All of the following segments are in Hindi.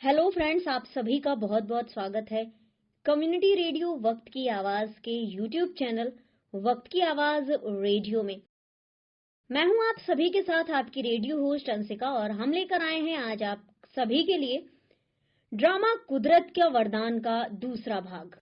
हेलो फ्रेंड्स, आप सभी का बहुत बहुत स्वागत है कम्युनिटी रेडियो वक्त की आवाज के यूट्यूब चैनल वक्त की आवाज रेडियो में। मैं हूं आप सभी के साथ आपकी रेडियो होस्ट अंशिका और हम लेकर आए हैं आज आप सभी के लिए ड्रामा कुदरत का वरदान का दूसरा भाग।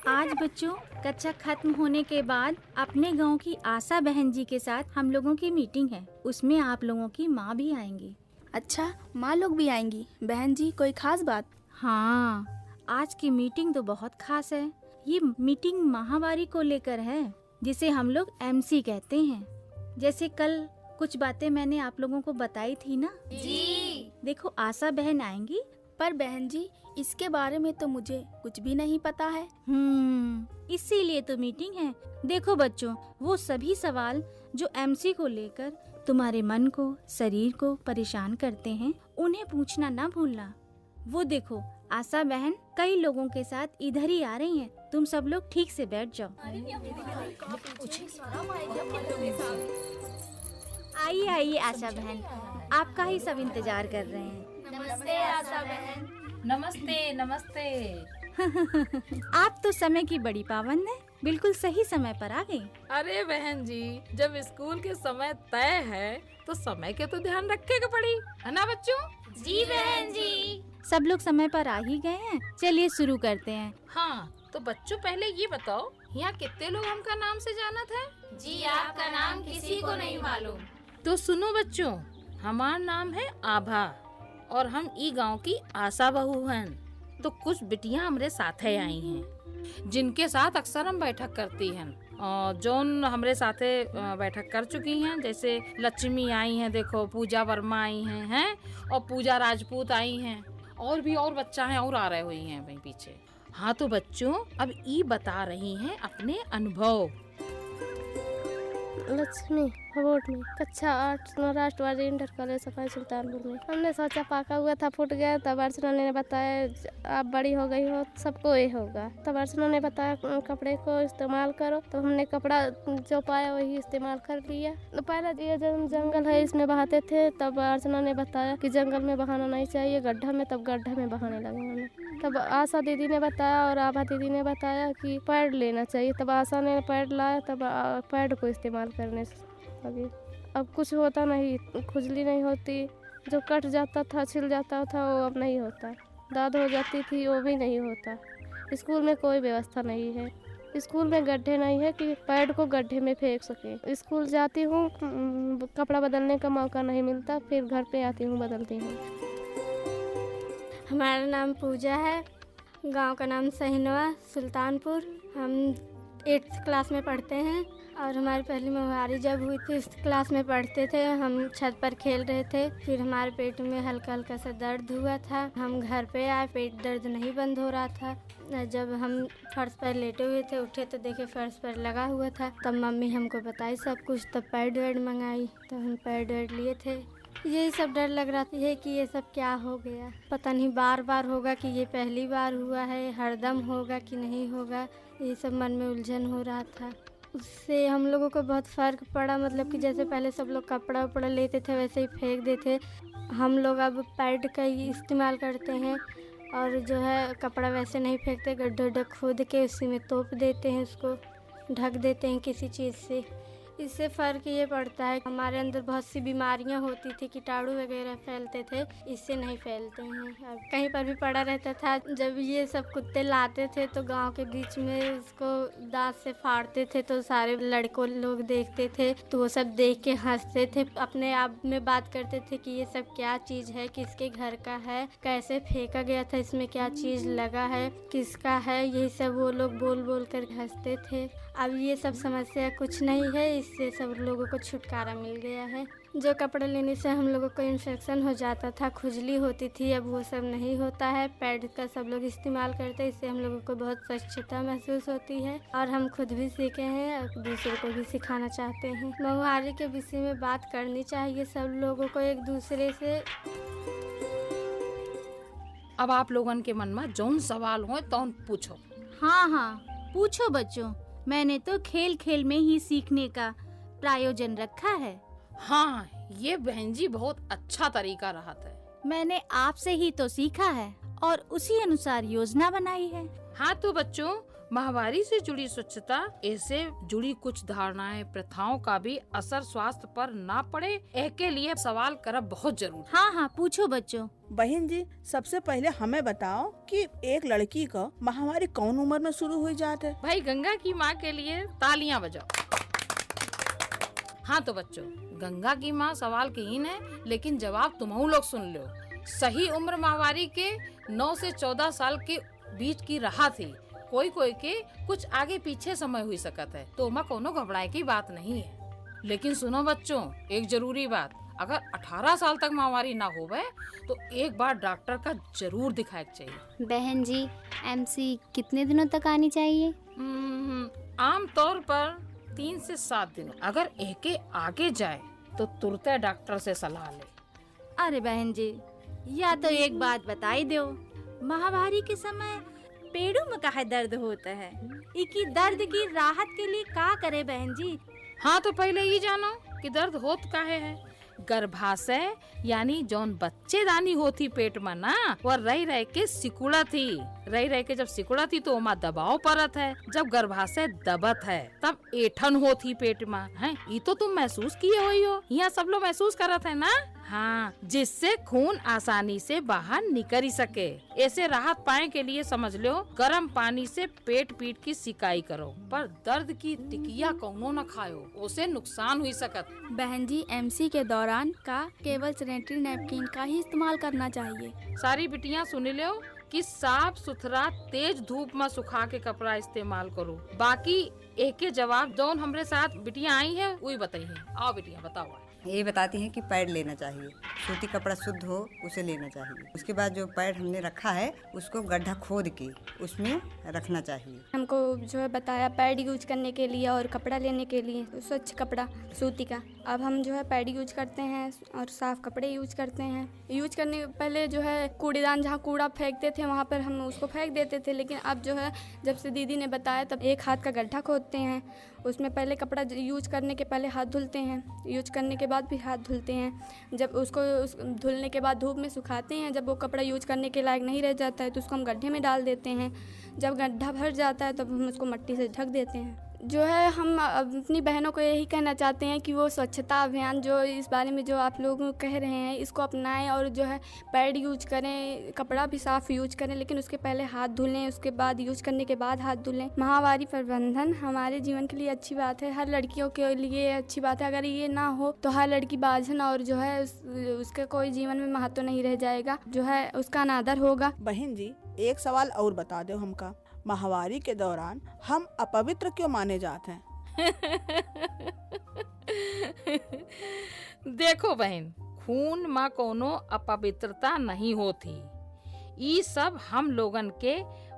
आज बच्चों कक्षा खत्म होने के बाद अपने गांव की आशा बहन जी के साथ हम लोगों की मीटिंग है। उसमें आप लोगों की माँ भी आएंगी। अच्छा, माँ लोग भी आएंगी। बहन जी, कोई खास बात? हाँ, आज की मीटिंग तो बहुत खास है। ये मीटिंग महामारी को लेकर है, जिसे हम लोग एमसी कहते हैं। जैसे कल कुछ बातें मैंने आप लोगों को बताई थी ना जी। देखो, आशा बहन आएंगी। पर बहन जी, इसके बारे में तो मुझे कुछ भी नहीं पता है। इसीलिए तो मीटिंग है। देखो बच्चों, वो सभी सवाल जो एमसी को लेकर तुम्हारे मन को, शरीर को परेशान करते हैं, उन्हें पूछना ना भूलना। वो देखो, आशा बहन कई लोगों के साथ इधर ही आ रही हैं। तुम सब लोग ठीक से बैठ जाओ। आइए आइए आशा बहन, आपका ही सब इंतजार कर रहे हैं। नमस्ते आशा बहन। नमस्ते नमस्ते। आप तो समय की बड़ी पाबंद है, बिल्कुल सही समय पर आ गई। अरे बहन जी, जब स्कूल के समय तय है तो समय के तो ध्यान रखे के पड़ी, है ना बच्चों? जी बहन जी। सब लोग समय पर आ ही गए हैं। चलिए शुरू करते हैं। हाँ, तो बच्चों पहले ये बताओ, यहाँ कितने लोग हमका नाम से जानत है? जी, आपका नाम किसी को नहीं मालूम। तो सुनो बच्चों, हमारा नाम है आभा और हम ई गांव की आशा बहू हैं। तो कुछ बिटियां हमारे साथ ही आई हैं, जिनके साथ अक्सर हम बैठक करती हैं और जोन हमरे साथे बैठक कर चुकी हैं। जैसे लक्ष्मी आई हैं, देखो पूजा वर्मा आई हैं और पूजा राजपूत आई हैं, और भी और बच्चा हैं और आ रहे हुई हैं वहीं पीछे। हाँ तो बच्चों, अब ई बता रही हैं अपने अनुभव। लक्ष्मी अवार्ड में कक्षा 8 राष्ट्रवादी इंटर कॉलेज सफाई सुल्तानपुर में। हमने सोचा पाका हुआ था, फूट गया। तब अर्चना ने बताया आप बड़ी हो गई हो, सबको ये होगा। तब अर्चना ने बताया कपड़े को इस्तेमाल करो। तो हमने कपड़ा जो पाया वही इस्तेमाल कर लिया। तो पहले ये जंगल है, इसमें बहाते थे। तब अर्चना ने बताया कि जंगल में बहाना नहीं चाहिए, गड्ढा में। तब गड्ढा में बहाने लगे हमें। तब आशा दीदी ने बताया और आभा दीदी ने बताया कि पैड लेना चाहिए। तब आशा ने पैड लाया। तब पैड को इस्तेमाल करने लगी। अब कुछ होता नहीं, खुजली नहीं होती। जो कट जाता था, छिल जाता था, वो अब नहीं होता। दाद हो जाती थी, वो भी नहीं होता। स्कूल में कोई व्यवस्था नहीं है। स्कूल में गड्ढे नहीं है कि पैड को गड्ढे में फेंक सके। स्कूल जाती हूँ, कपड़ा बदलने का मौका नहीं मिलता। फिर घर पे आती हूँ, बदलती हूँ। हमारा नाम पूजा है, गांव का नाम सहिनवा सुल्तानपुर। हम 8th क्लास में पढ़ते हैं और हमारी पहली महामारी जब हुई थी 5th क्लास में पढ़ते थे। हम छत पर खेल रहे थे, फिर हमारे पेट में हल्का हल्का सा दर्द हुआ था। हम घर पे आए, पेट दर्द नहीं बंद हो रहा था। जब हम फर्श पर लेटे हुए थे, उठे तो देखे फर्श पर लगा हुआ था। तब मम्मी हमको बताई सब कुछ। तब पैड वैड मंगाई, तो हम पैड वैड लिए थे। यही सब डर लग रहा था कि ये सब क्या हो गया, पता नहीं बार बार होगा कि ये पहली बार हुआ है, हरदम होगा कि नहीं होगा। ये सब मन में उलझन हो रहा था। उससे हम लोगों को बहुत फ़र्क पड़ा। मतलब कि जैसे पहले सब लोग कपड़ा उपड़ा लेते थे, वैसे ही फेंक देते। हम लोग अब पैड का ही इस्तेमाल करते हैं और जो है कपड़ा वैसे नहीं फेंकते, गड्ढे उड्ढे खोद के उसी में तोप देते हैं, उसको ढक देते हैं किसी चीज़ से। इससे फ़र्क ये पड़ता है, हमारे अंदर बहुत सी बीमारियां होती थी, कीटाणु वगैरह फैलते थे, इससे नहीं फैलते हैं। और कहीं पर भी पड़ा रहता था। जब ये सब कुत्ते लाते थे तो गांव के बीच में उसको दांत से फाड़ते थे, तो सारे लड़कों लोग देखते थे, तो वो सब देख के हंसते थे, अपने आप में बात करते थे कि ये सब क्या चीज़ है, किसके घर का है, कैसे फेंका गया था, इसमें क्या चीज़ लगा है, किसका है, यही सब वो लोग बोल बोल कर हंसते थे। अब ये सब समस्या कुछ नहीं है, इससे सब लोगों को छुटकारा मिल गया है। जो कपड़े लेने से हम लोगों को इन्फेक्शन हो जाता था, खुजली होती थी, अब वो सब नहीं होता है। पैड का सब लोग इस्तेमाल करते हैं, इससे हम लोगों को बहुत स्वच्छता महसूस होती है और हम खुद भी सीखे हैं और दूसरों को भी सिखाना चाहते हैं। महामारी के विषय में बात करनी चाहिए सब लोगों को एक दूसरे से। अब आप लोगन के मन में जौन सवाल हो तो पूछो। हाँ हाँ, पूछो बच्चों। मैंने तो खेल खेल में ही सीखने का प्रायोजन रखा है। हाँ, ये बहन जी बहुत अच्छा तरीका रहा था। मैंने आपसे ही तो सीखा है और उसी अनुसार योजना बनाई है। हाँ तो बच्चों, माहवारी से जुड़ी स्वच्छता, ऐसे जुड़ी कुछ धारणाएं, प्रथाओं का भी असर स्वास्थ्य पर ना पड़े, इसके लिए सवाल करब बहुत जरूरी। हाँ हाँ, पूछो बच्चों। बहन जी, सबसे पहले हमें बताओ कि एक लड़की का माहवारी कौन उम्र में शुरू हो जाता है? भाई गंगा की माँ के लिए तालियां बजाओ। हाँ तो बच्चों, गंगा की माँ सवाल कीन है, लेकिन जवाब तुम लोग सुन लो। सही उम्र माहवारी के 9 से 14 साल के बीच की रहा थी। कोई कोई के कुछ आगे पीछे समय हुई सकत है, तो ओमा कोनो घबराए की बात नहीं है। लेकिन सुनो बच्चों, एक जरूरी बात, अगर 18 साल तक माहवारी ना होवे तो एक बार डॉक्टर का जरूर दिखाए चाहिए। बहन जी, एमसी कितने दिनों तक आनी चाहिए? आम तौर पर 3 से 7 दिनों। अगर एक आगे जाए तो तुरंत डॉक्टर से सलाह ले। अरे बहन जी, या तो एक बात बताई दो, माहवारी के समय पेड़ों में काहे दर्द होता है? इकी दर्द की राहत के लिए का करे बहन जी? हाँ तो पहले ये जानो कि दर्द होत काहे है। गर्भाशय यानी जौन बच्चेदानी होती पेट में ना, वह रह के सिकुड़ा थी। रह के जब सिकुड़ा थी तो ओमा दबाव पड़त है। जब गर्भाशय दबत है तब ऐठन होती पेट में है। ये तो तुम महसूस किए हो, यहाँ सब लोग महसूस करत है ना। हाँ, जिससे खून आसानी से बाहर निकल सके। ऐसे राहत पाए के लिए समझ लो, गर्म पानी से पेट पीट की सिकाई करो, पर दर्द की टिकिया कौनो न खाओ, उसे नुकसान हुई सकत। बहन जी, एमसी के दौरान का केवल सैनिटरी नैपकिन का ही इस्तेमाल करना चाहिए। सारी बिटियां सुन लो कि साफ सुथरा तेज धूप में सुखा के कपड़ा इस्तेमाल करो। बाकी एक के जवाब जौन हमरे साथ बिटियां आई है वही बताइए। आओ बिटियां बताओ। ये बताती हैं कि पैड लेना चाहिए, सूती कपड़ा शुद्ध हो उसे लेना चाहिए। उसके बाद जो पैड हमने रखा है उसको गड्ढा खोद के उसमें रखना चाहिए। हमको जो है बताया पैड यूज करने के लिए और कपड़ा लेने के लिए स्वच्छ कपड़ा सूती का। अब हम जो है पैड यूज करते हैं और साफ कपड़े यूज करते हैं। यूज करने के पहले जो है कूड़ेदान, जहाँ कूड़ा फेंकते थे वहाँ पर हम उसको फेंक देते थे, लेकिन अब जो है जब से दीदी ने बताया तब एक हाथ का गड्ढा खोदते हैं, उसमें पहले कपड़ा यूज करने के पहले हाथ धुलते हैं, यूज करने के बाद भी हाथ धुलते हैं। जब उसको धुलने के बाद धूप में सुखाते हैं, जब वो कपड़ा यूज करने के लायक नहीं रह जाता है तो उसको हम गड्ढे में डाल देते हैं। जब गड्ढा भर जाता है तब हम उसको मिट्टी से ढक देते हैं। जो है हम अपनी बहनों को यही कहना चाहते हैं कि वो स्वच्छता अभियान जो इस बारे में जो आप लोग कह रहे हैं इसको अपनाएं और जो है पैड यूज करें, कपड़ा भी साफ यूज करें, लेकिन उसके पहले हाथ धुलें, उसके बाद यूज करने के बाद हाथ धुलें। माहवारी प्रबंधन हमारे जीवन के लिए अच्छी बात है, हर लड़कियों के लिए अच्छी बात है। अगर ये ना हो तो हर लड़की बाझन और जो है उसके कोई जीवन में महत्व नहीं रह जाएगा, जो है उसका अनादर होगा। बहन जी, एक सवाल और बता दो हमका, माहवारी के दौरान हम अपवित्र क्यों माने जाते हैं? देखो बहन, खून में कोनो अपवित्रता नहीं होती। ये सब हम लोगन के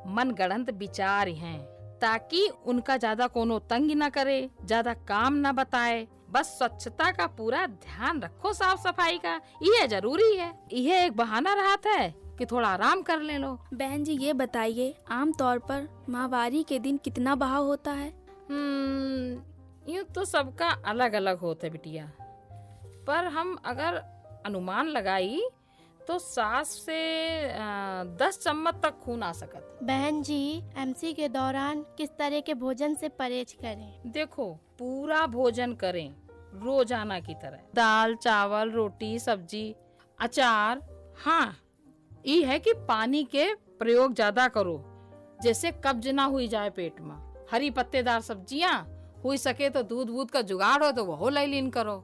मनगढ़ंत विचार हैं, ताकि उनका ज्यादा कोनो तंग न करे, ज्यादा काम न बताए। बस स्वच्छता का पूरा ध्यान रखो, साफ सफाई का, ये जरूरी है। ये एक बहाना रहता है कि थोड़ा आराम कर ले लो। बहन जी, ये बताइए आम तौर पर माहवारी के दिन कितना बहाव होता है? यूँ तो सबका अलग अलग होता है बिटिया, पर हम अगर अनुमान लगाई तो 7 से 10 चम्मच तक खून आ सकत। बहन जी, एमसी के दौरान किस तरह के भोजन से परहेज करें? देखो, पूरा भोजन करें रोजाना की तरह, दाल चावल रोटी सब्जी अचार। हाँ, ये है कि पानी के प्रयोग ज्यादा करो, जैसे कब्ज ना हुई जाए पेट में। हरी पत्तेदार सब्जियां, हुई सके तो दूध का जुगाड़ हो तो वो ले लीन करो।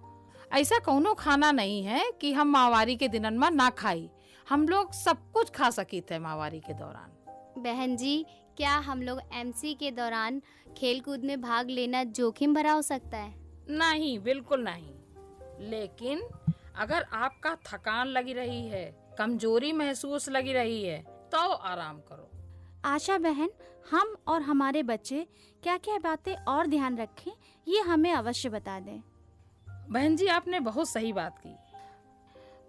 ऐसा कोनो खाना नहीं है कि हम माहवारी के दिनन में ना खाई, हम लोग सब कुछ खा सकी थे माहवारी के दौरान। बहन जी, क्या हम लोग एमसी के दौरान खेल कूद में भाग लेना जोखिम भरा हो सकता है? नहीं, बिल्कुल नहीं। लेकिन अगर आपका थकान लगी रही है, कमजोरी महसूस लगी रही है, तो आराम करो। आशा बहन, हम और हमारे बच्चे क्या क्या बातें और ध्यान रखें, ये हमें अवश्य बता दें। बहन जी, आपने बहुत सही बात की।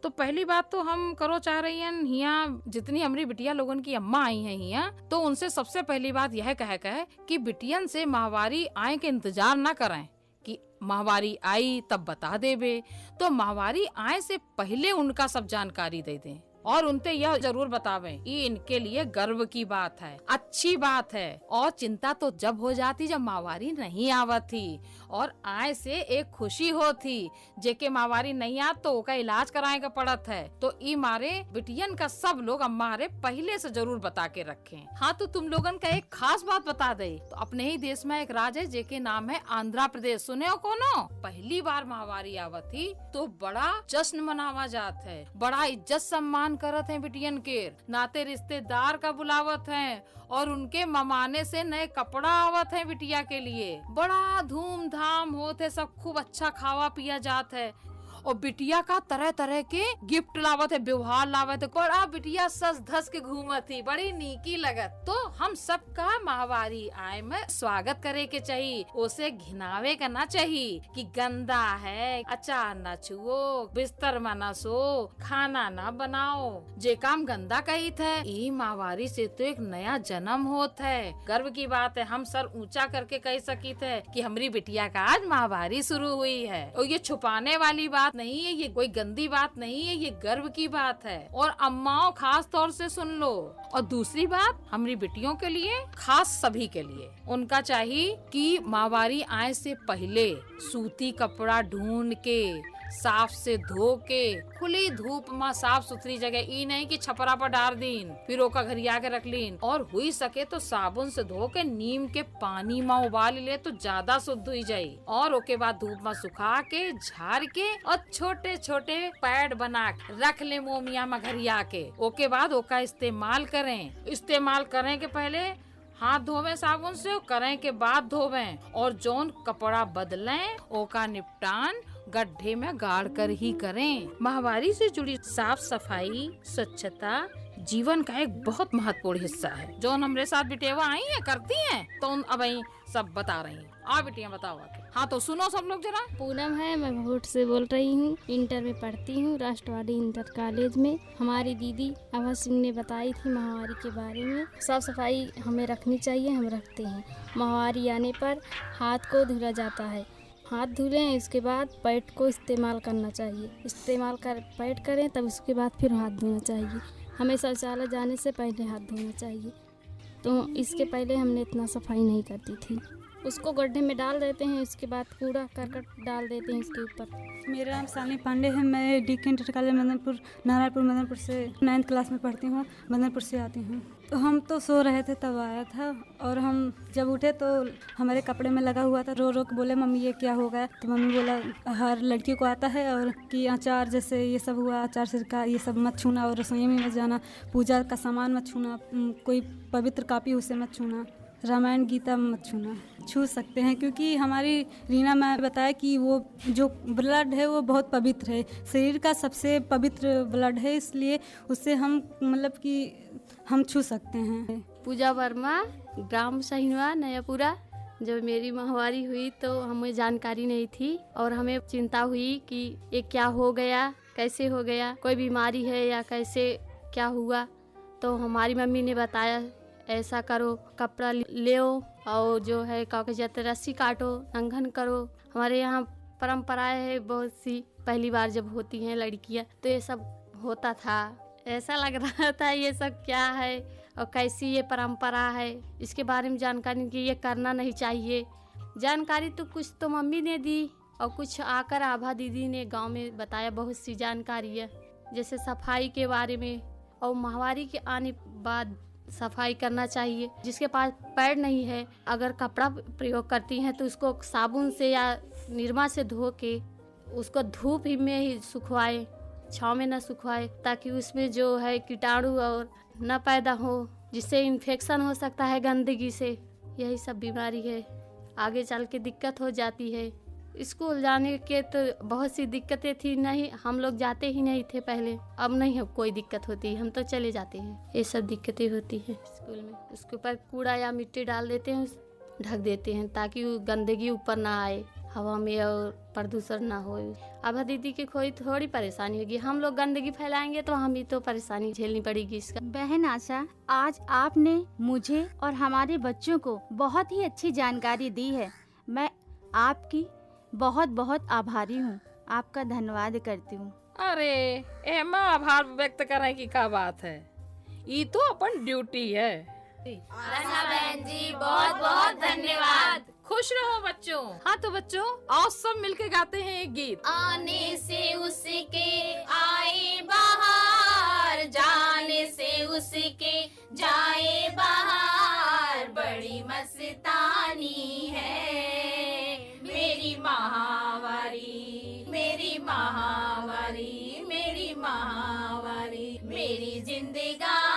तो पहली बात तो हम करो चाह रही हैं, यहाँ जितनी हमारी बिटिया लोगन की अम्मा आई हैं यहाँ, तो उनसे सबसे पहली बात यह कहे कि बिटियन से माहवारी आए के इंतजार ना करें, कि माहवारी आई तब बता देबे। तो माहवारी आए से पहले उनका सब जानकारी दे दें और उनते यह जरूर बतावें ये इनके लिए गर्व की बात है, अच्छी बात है। और चिंता तो जब हो जाती जब माहवारी नहीं आवत थी और आए से एक खुशी हो थी जेके माहवारी नहीं आत तो ओका इलाज कराए का पड़त है। तो ई मारे बिटियन का सब लोग हमारे पहले से जरूर बता के रखें। हाँ तो तुम लोगन का एक खास बात बता दे, तो अपने ही देश में एक राज्य है जेके नाम है आंध्र प्रदेश, सुने हो कोनो? पहली बार माहवारी आवत थी तो बड़ा जश्न मनावा जात है, बड़ा इज्जत सम्मान करत हैं बिटियन के, नाते रिश्तेदार का बुलावत हैं और उनके ममाने से नए कपड़ा आवत है बिटिया के लिए। बड़ा धूमधाम होते, सब खूब अच्छा खावा पिया जात है और बिटिया का तरह तरह के गिफ्ट लावत है, व्यवहार लावत है। बड़ा बिटिया सज धस के घूमत थी, बड़ी नीकी लगत। तो हम सबका माहवारी आए में स्वागत करे के चाहिए, उसे घिनावे का ना चाहिए कि गंदा है, अचार न छुओ, बिस्तर में न सो, खाना न बनाओ, जे काम गंदा कही थे। ई माहवारी से तो एक नया जन्म होत है, गर्व की बात है। हम सर ऊंचा करके कह सकी थे कि हमारी बिटिया का आज माहवारी शुरू हुई है। और ये छुपाने वाली बात नहीं है, ये कोई गंदी बात नहीं है, ये गर्व की बात है। और अम्माओं खास तौर से सुन लो। और दूसरी बात हमारी बिटियों के लिए, खास सभी के लिए, उनका चाहिए कि माहवारी आए से पहले सूती कपड़ा ढूंढ के साफ से धो के खुली धूप में साफ सुथरी जगह, ई नहीं कि छपरा पर डाल दीन फिर ओका घरिया के रख लीन, और हुई सके तो साबुन से धो के नीम के पानी में उबाल ले तो ज्यादा शुद्ध हुई जाये। और ओके बाद धूप में सुखा के झाड़ के और छोटे छोटे पैड बना के रख ले मोमिया में घरिया के। ओके बाद ओका इस्तेमाल करें। इस्तेमाल करने के पहले हाथ धोवे साबुन से, करें के बाद धोवे। और जोन कपड़ा बदलें ओका निपटान गड्ढे में गाड़ कर ही करें। माहवारी से जुड़ी साफ सफाई स्वच्छता जीवन का एक बहुत महत्वपूर्ण हिस्सा है, जो हमारे साथ बिटेवा आई है करती हैं, तो अब सब बता रही हैं। आ बिटिया बताओ आके। हाँ तो सुनो सब लोग जरा। पूनम है, मैं भोट से बोल रही हूँ, इंटर में पढ़ती हूँ, राष्ट्रवादी इंटर कॉलेज में। हमारी दीदी आभा सिंह ने बताई थी माहवारी के बारे में। साफ सफाई हमें रखनी चाहिए, हम रखते हैं। माहवारी आने पर हाथ को धुला जाता है, हाथ धुलें, इसके बाद पैड को इस्तेमाल करना चाहिए। इस्तेमाल कर पैड करें तब उसके बाद फिर हाथ धोना चाहिए। हमें शौचालय जाने से पहले हाथ धोना चाहिए। तो इसके पहले हमने इतना सफाई नहीं करती थी। उसको गड्ढे में डाल देते हैं, इसके बाद कूड़ा करकट डाल देते हैं इसके ऊपर। मेरा नाम शालिनी पांडे है, मैं DK inter college Madanpur Narayanpur Madanpur से 9th क्लास में पढ़ती हूँ, मदनपुर से आती हूँ। तो हम तो सो रहे थे तब आया था, और हम जब उठे तो हमारे कपड़े में लगा हुआ था। रो रो के बोले मम्मी ये क्या हो गया? तो मम्मी बोला हर लड़की को आता है, और कि अचार जैसे ये सब हुआ, अचार सिरका ये सब मत छूना, और रसोई में मत जाना, पूजा का सामान मत छूना, कोई पवित्र कापी उसे मत छूना, रामायण गीता मत छूना। छू सकते हैं क्योंकि हमारी रीना मैम बताया कि वो जो ब्लड है वो बहुत पवित्र है, शरीर का सबसे पवित्र ब्लड है, इसलिए उससे हम मतलब कि हम छू सकते हैं। पूजा वर्मा, ग्राम सहिनवा नयापुरा। जब मेरी माहवारी हुई तो हमें जानकारी नहीं थी और हमें चिंता हुई कि ये क्या हो गया, कैसे हो गया, कोई बीमारी है या कैसे क्या हुआ। तो हमारी मम्मी ने बताया ऐसा करो, कपड़ा ले और जो है कागजात रस्सी काटो, नंघन करो। हमारे यहाँ परंपराएं है बहुत सी, पहली बार जब होती हैं लड़कियाँ तो ये सब होता था। ऐसा लग रहा था ये सब क्या है और कैसी ये परंपरा है, इसके बारे में जानकारी कि ये करना नहीं चाहिए। जानकारी तो कुछ तो मम्मी ने दी और कुछ आकर आभा दीदी ने गांव में बताया, बहुत सी जानकारी है जैसे सफाई के बारे में। और माहवारी के आने बाद सफाई करना चाहिए। जिसके पास पैड नहीं है, अगर कपड़ा प्रयोग करती हैं तो उसको साबुन से या निरमा से धो के उसको धूप ही में ही सुखवाए, छाँव में न सुखवाए, ताकि उसमें जो है कीटाणु और न पैदा हो, जिससे इन्फेक्शन हो सकता है गंदगी से। यही सब बीमारी है, आगे चल के दिक्कत हो जाती है। स्कूल जाने के तो बहुत सी दिक्कतें थी, नहीं हम लोग जाते ही नहीं थे पहले। अब नहीं है कोई दिक्कत होती, हम तो चले जाते हैं। ये सब दिक्कतें होती हैं स्कूल में। उसके ऊपर कूड़ा या मिट्टी डाल देते हैं, ढक देते हैं ताकि गंदगी ऊपर ना आए, हवा में और प्रदूषण ना हो। अब दीदी की कोई थोड़ी परेशानी होगी, हम लोग गंदगी फैलाएंगे तो हम ही तो परेशानी झेलनी पड़ेगी इसका। बहन आशा, आज आपने मुझे और हमारे बच्चों को बहुत ही अच्छी जानकारी दी है। मैं आपकी बहुत बहुत आभारी हूँ, आपका धन्यवाद करती हूँ। अरे एमा आभार व्यक्त करने की क्या बात है, ये तो अपन ड्यूटी है। रचना बहन जी बहुत बहुत धन्यवाद। खुश रहो बच्चों। हाँ तो बच्चों आओ सब मिलके गाते हैं एक गीत। आने से उसके आए बाहर, जाने से उसके जाए बाहर, बड़ी मस्तानी है मेरी महावारी, मेरी महावारी, मेरी महावारी, मेरी जिंदगानी